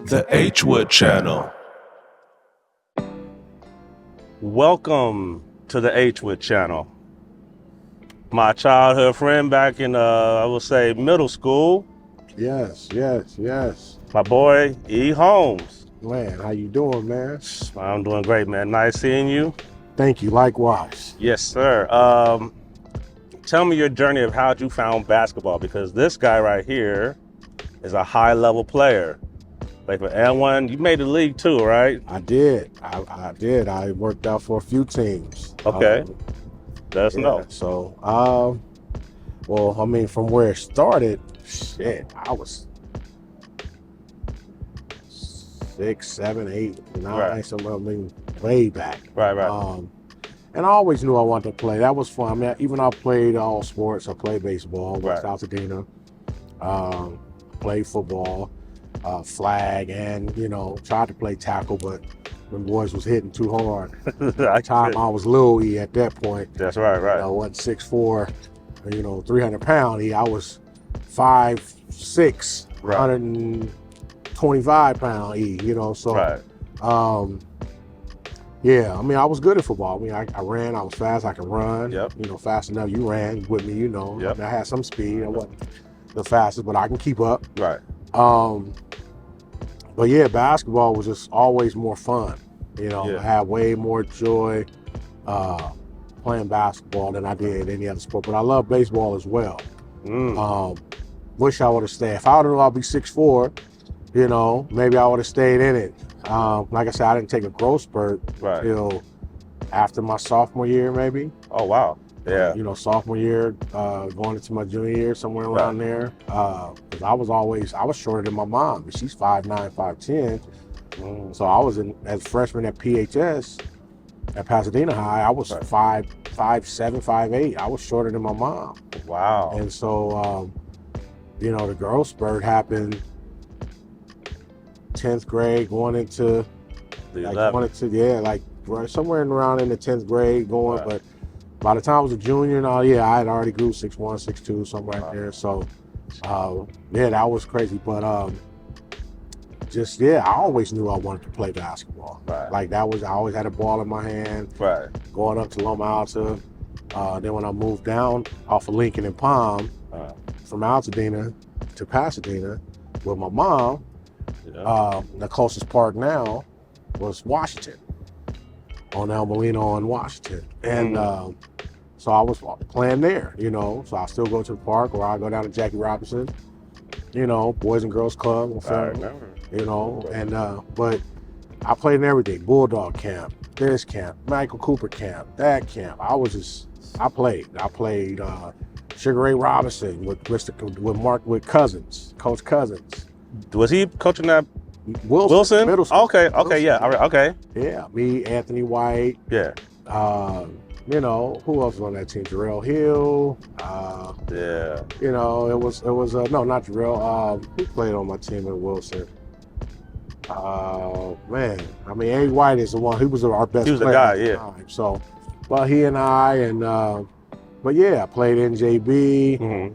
The H-Wood Channel. Welcome to the H-Wood Channel. My childhood friend back in, I would say, middle school. Yes. My boy, E.Holmes. Man, how you doing, man? I'm doing great, man. Nice seeing you. Thank you, likewise. Yes, sir. Tell me your journey of how you found basketball, because this guy right here is a high-level player. Like for N1, you made the league too, right? I did. I did. I worked out for a few teams. Okay. Let us know. So, well, I mean, from where it started, shit, I was 6, 7, 8, 9, Right. somewhere, I mean, way back. Right. And I always knew I wanted to play. That was fun. I mean, even I played all sports. I played baseball, Right. Altadena, played football, flag, and, tried to play tackle, but the boys was hitting too hard. At the time, I was little E at that point. That's right. I wasn't 6'4", 300 pound E. I was 5'6", Right. 125 pound E, so. Right. Yeah, I mean, I was good at football. I mean, I ran, I was fast, I could run. Yep. Fast enough. You ran with me, Yep. I mean, I had some speed. I wasn't the fastest, but I can keep up. Right. But yeah, basketball was just always more fun. Yeah. I had way more joy playing basketball than I did any other sport. But I love baseball as well. Wish I would have stayed. If I would have known I'd be 6'4", maybe I would have stayed in it. Like I said, I didn't take a growth spurt Right. till after my sophomore year, maybe. Oh, wow. Yeah. Sophomore year, going into my junior year, somewhere around there. Because I was shorter than my mom. But she's 5'9", 5'10". So I was as a freshman at PHS at Pasadena High, I was 5'7", 5'8". I was shorter than my mom. Wow. And so, the growth spurt happened 10th grade going into somewhere around in the 10th grade going. Right. But by the time I was a junior, I had already grew 6'1", 6'2", somewhere right there. So, that was crazy. But I always knew I wanted to play basketball. Right. Like I always had a ball in my hand. Right. Going up to Loma Alta. Then when I moved down off of Lincoln and Palm, from Altadena to Pasadena with my mom, the closest park now was Washington, on El Molino in Washington. And so I was playing there, so I still go to the park, or I go down to Jackie Robinson, Boys and Girls Club. I remember. But I played in everything. Bulldog camp, this camp, Michael Cooper camp, that camp. I played. I played Sugar Ray Robinson with Cousins, Coach Cousins. Was he coaching that Wilson? Middle school. Okay, Wilson. yeah, all right, okay. Yeah, me, Anthony White. Yeah. Who else was on that team? Jarrell Hill. Yeah. It was no, not Jarrell. Who played on my team at Wilson? Man, I mean, A. White is the one. He was our best player. He was the guy, at the yeah. time. So, well, he and I but yeah, I played NJB.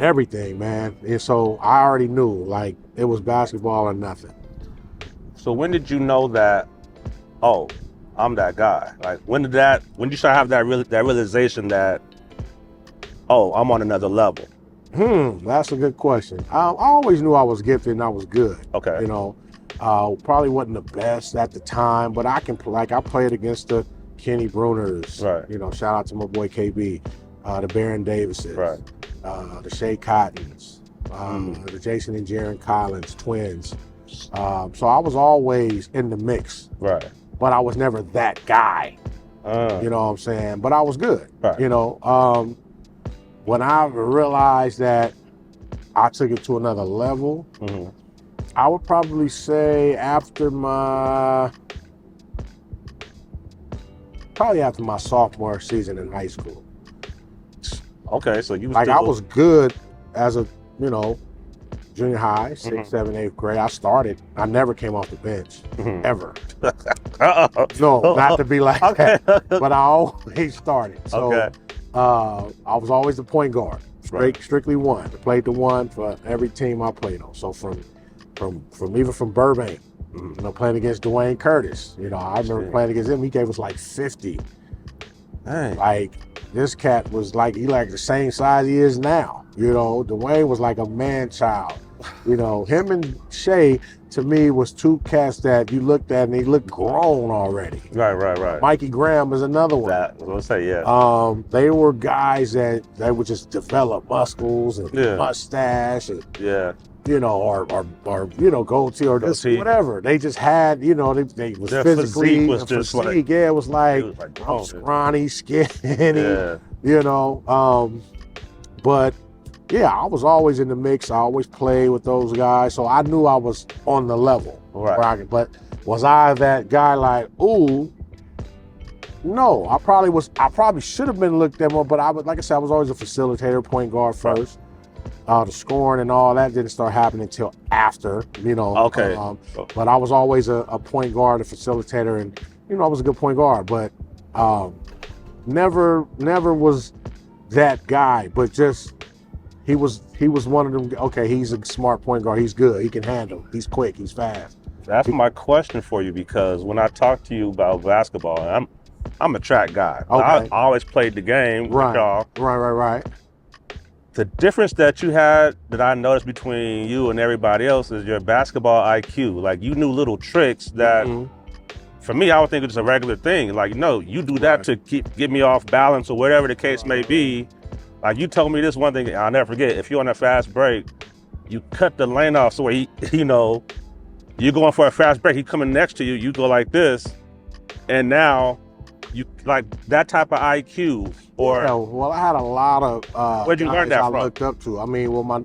Everything, man. And so I already knew, like, it was basketball or nothing. So when did you know that, oh, I'm that guy? Like, when did you start having that realization that, oh, I'm on another level? That's a good question. I always knew I was gifted and I was good. Okay. Probably wasn't the best at the time, but I played against the Kenny Bruners. Right. Shout out to my boy KB, the Baron Davises. Right. The Shea Cottons, the Jason and Jaron Collins twins. So I was always in the mix. Right. But I was never that guy. You know what I'm saying? But I was good. Right. When I realized that I took it to another level, I would probably say after my sophomore season in high school. Okay, so you I was good as a, junior high, 6th, 7th, 8th grade. I never came off the bench, ever. No, not to be like that, but I always started. So I was always the point guard. strictly one. I played the one for every team I played on. So from Burbank, you know, playing against Dwayne Curtis. You know, I remember playing against him. He gave us like 50. Dang. Like this cat was like he like the same size he is now. You know, Dwayne was like a man child. You know, him and Shea to me was two cats that you looked at and they looked grown already. Right. Mikey Graham is another one. That, I was gonna say, yeah. They were guys that would just develop muscles and mustache and you know, or you know, goatee or just whatever. They just had, you know, they was their physically physique was just like, yeah, it was like I'm scrawny, skinny, you know. But yeah, I was always in the mix. I always played with those guys, so I knew I was on the level. Right. But was I that guy like, ooh? No, I probably should have been looked at more, but like I said, I was always a facilitator, point guard first. The scoring and all that didn't start happening until after, you know. Okay. But I was always a point guard, a facilitator, and you know I was a good point guard, but never was that guy. But just he was one of them. Okay, he's a smart point guard. He's good. He can handle. He's quick. He's fast. That's my question for you, because when I talk to you about basketball, I'm a track guy. Okay. I always played the game with y'all. Right. The difference that you had that I noticed between you and everybody else is your basketball IQ. Like you knew little tricks that, for me, I would think it's a regular thing. Like, no, you do that to get me off balance or whatever the case may be. Like you told me this one thing I'll never forget. If you're on a fast break, you cut the lane off so where he, you know, you're going for a fast break. He coming next to you. You go like this, and now you like that type of IQ. Or well, I had a lot of where'd you learn that from? I looked up to. I mean, well, my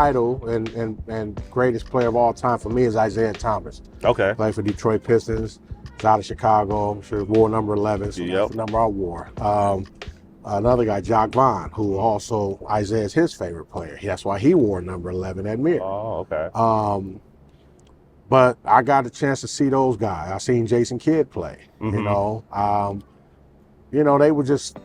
idol and greatest player of all time for me is Isaiah Thomas. Okay. Played for Detroit Pistons. He's out of Chicago. I'm sure wore number 11. So that's the number I wore. Another guy, Jock Vaughn, who also Isaiah's his favorite player. That's why he wore number 11 at Mir. Oh, okay. But I got a chance to see those guys. I seen Jason Kidd play. You know, they were just,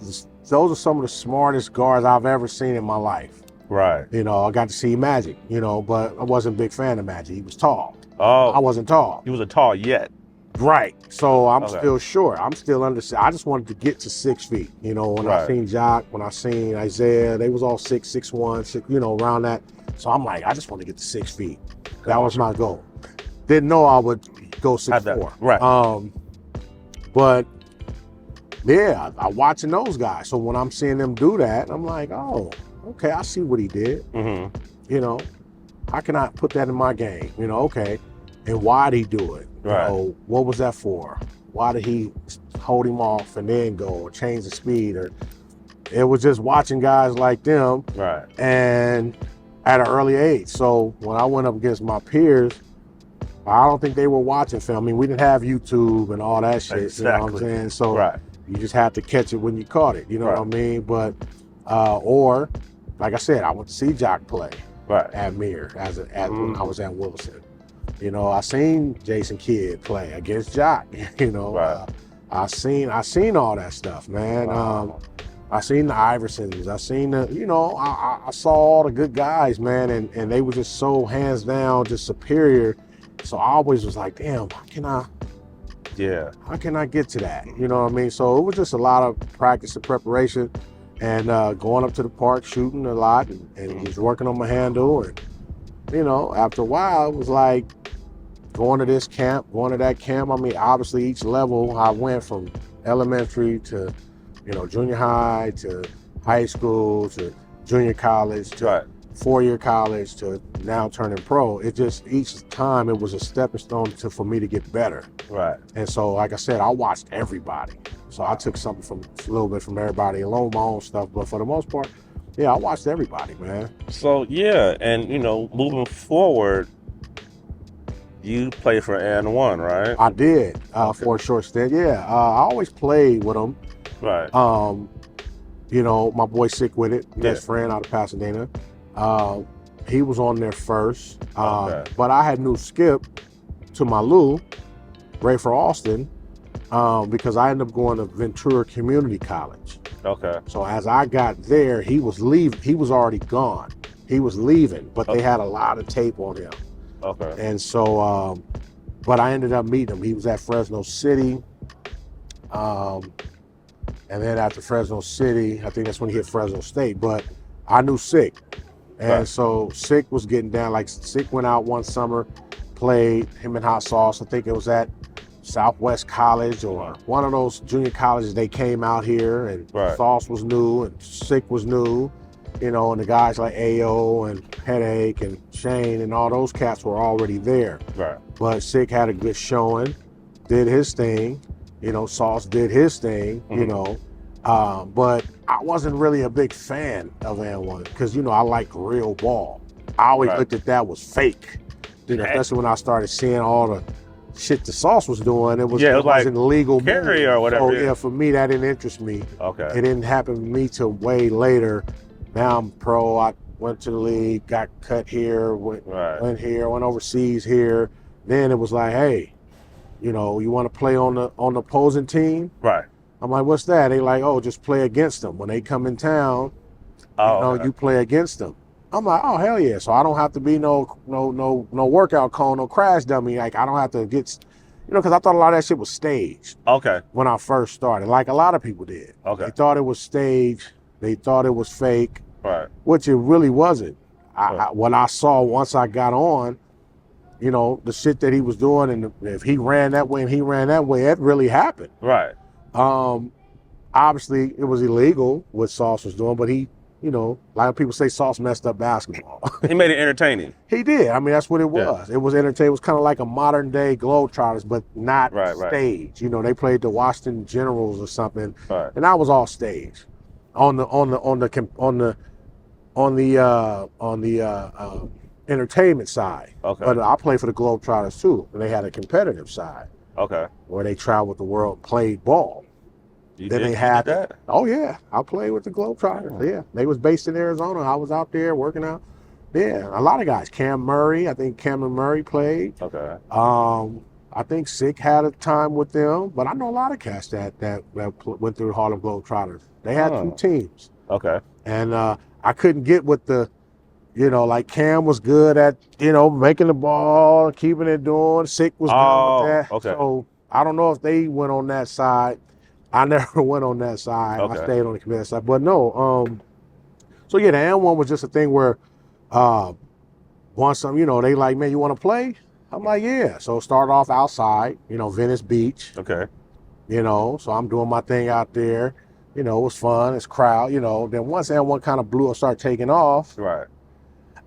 those are some of the smartest guards I've ever seen in my life. Right. You know, I got to see Magic, you know, but I wasn't a big fan of Magic. He was tall. Oh. I wasn't tall. He wasn't tall yet. Right. So I'm still short. I'm still under. I just wanted to get to 6 feet. You know, when I seen Jock, when I seen Isaiah, they was all 6'1", you know, around that. So I'm like, I just want to get to 6 feet. That was my goal. Didn't know I would go 6'4". Right. But yeah, I'm watching those guys. So when I'm seeing them do that, I'm like, oh, okay, I see what he did. You know, how can I put that in my game? You know, okay. And why did he do it? Right. You know, what was that for? Why did he hold him off and then go or change the speed? Or it was just watching guys like them. Right. And at an early age. So when I went up against my peers, I don't think they were watching film. I mean, we didn't have YouTube and all that shit. Exactly. You know what I'm saying? So you just had to catch it when you caught it. You know what I mean? But, or like I said, I went to see Jock play at Mir when I was at Wilson. You know, I seen Jason Kidd play against Jock. You know, I seen all that stuff, man. I seen the Iversons. I seen the, you know, I saw all the good guys, man, and they were just so hands down, just superior. So I always was like, damn, how can I get to that? You know what I mean? So it was just a lot of practice and preparation, and going up to the park, shooting a lot, and just working on my handle. And you know, after a while, it was like going to this camp, going to that camp. I mean, obviously each level I went from elementary to, you know, junior high to high school to junior college to 4-year college to now turning pro. It just, each time it was a stepping stone for me to get better. Right. And so, like I said, I watched everybody. So I took something a little bit from everybody, along with my own stuff, but for the most part, yeah, I watched everybody, man. So yeah, and you know, moving forward, you played for N1, right? I did for a short stint. Yeah, I always played with them. Right. You know, my boy Sick With It, best friend out of Pasadena. He was on there first. But I had knew Skip to my Lou, Ray for Austin, because I ended up going to Ventura Community College. Okay. So as I got there, he was leaving. He was already gone. He was leaving, but they had a lot of tape on him. Okay. And so, but I ended up meeting him. He was at Fresno City. And then after Fresno City, I think that's when he hit Fresno State. But I knew Sick. And so Sick was getting down. Like Sick went out one summer, played him and Hot Sauce. I think it was at Southwest College or one of those junior colleges. They came out here, and Sauce was new and Sick was new, you know, and the guys like A.O. and Headache and Shane and all those cats were already there. Right. But Sick had a good showing, did his thing, you know, Sauce did his thing, you know. But I wasn't really a big fan of N1 because, you know, I like real ball. I always looked at that was fake. You know, especially when I started seeing all the shit the Sauce was doing. It wasn't like illegal carry or whatever. So yeah, for me that didn't interest me. Okay. It didn't happen to me till way later. Now I'm pro. I went to the league, got cut here, went here, went overseas here. Then it was like, hey, you know, you want to play on the opposing team? Right. I'm like, what's that? They like, oh, just play against them. When they come in town, you know, you play against them. I'm like, oh, hell yeah. So I don't have to be no workout cone, no crash dummy. Like, I don't have to get, you know, because I thought a lot of that shit was staged. Okay. When I first started, like a lot of people did. Okay. They thought it was staged. They thought it was fake. Right. Which it really wasn't. What I saw once I got on, you know, the shit that he was doing, and if he ran that way and he ran that way, it really happened. Right. Obviously, it was illegal what Sauce was doing, but he, you know, a lot of people say Sauce messed up basketball. He made it entertaining. He did. I mean, that's what it was. It was entertaining. It was kind of like a modern day Globetrotters, but not staged. You know, they played the Washington Generals or something, and that was all staged on the entertainment side. Okay. But I played for the Globetrotters too, and they had a competitive side. Okay. Where they traveled the world, played ball. They had that. Oh yeah, I played with the Globetrotters. Yeah, they was based in Arizona. I was out there working out. Yeah, a lot of guys. Cam Murray, I think Cameron Murray played. Okay. I think Sick had a time with them, but I know a lot of cats that went through the Harlem Globetrotters. They had two teams. Okay. And I couldn't get with the, you know, like Cam was good at, you know, making the ball, keeping it doing. Sick was good with that. Okay. So I don't know if they went on that side. I never went on that side. Okay. I stayed on the competitive side. But no, so yeah, the N1 was just a thing where once some, you know, they like, man, you want to play? I'm like, yeah. So started off outside, you know, Venice Beach. Okay. You know, so I'm doing my thing out there. You know, it was fun. It's crowd, you know. Then once N1 kind of blew or started taking off, right,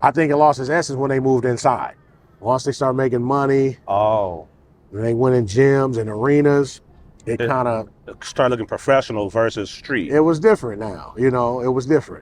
I think it lost its essence when they moved inside. Once they started making money, they went in gyms and arenas, it kind of started looking professional versus street. It was different now, you know, it was different.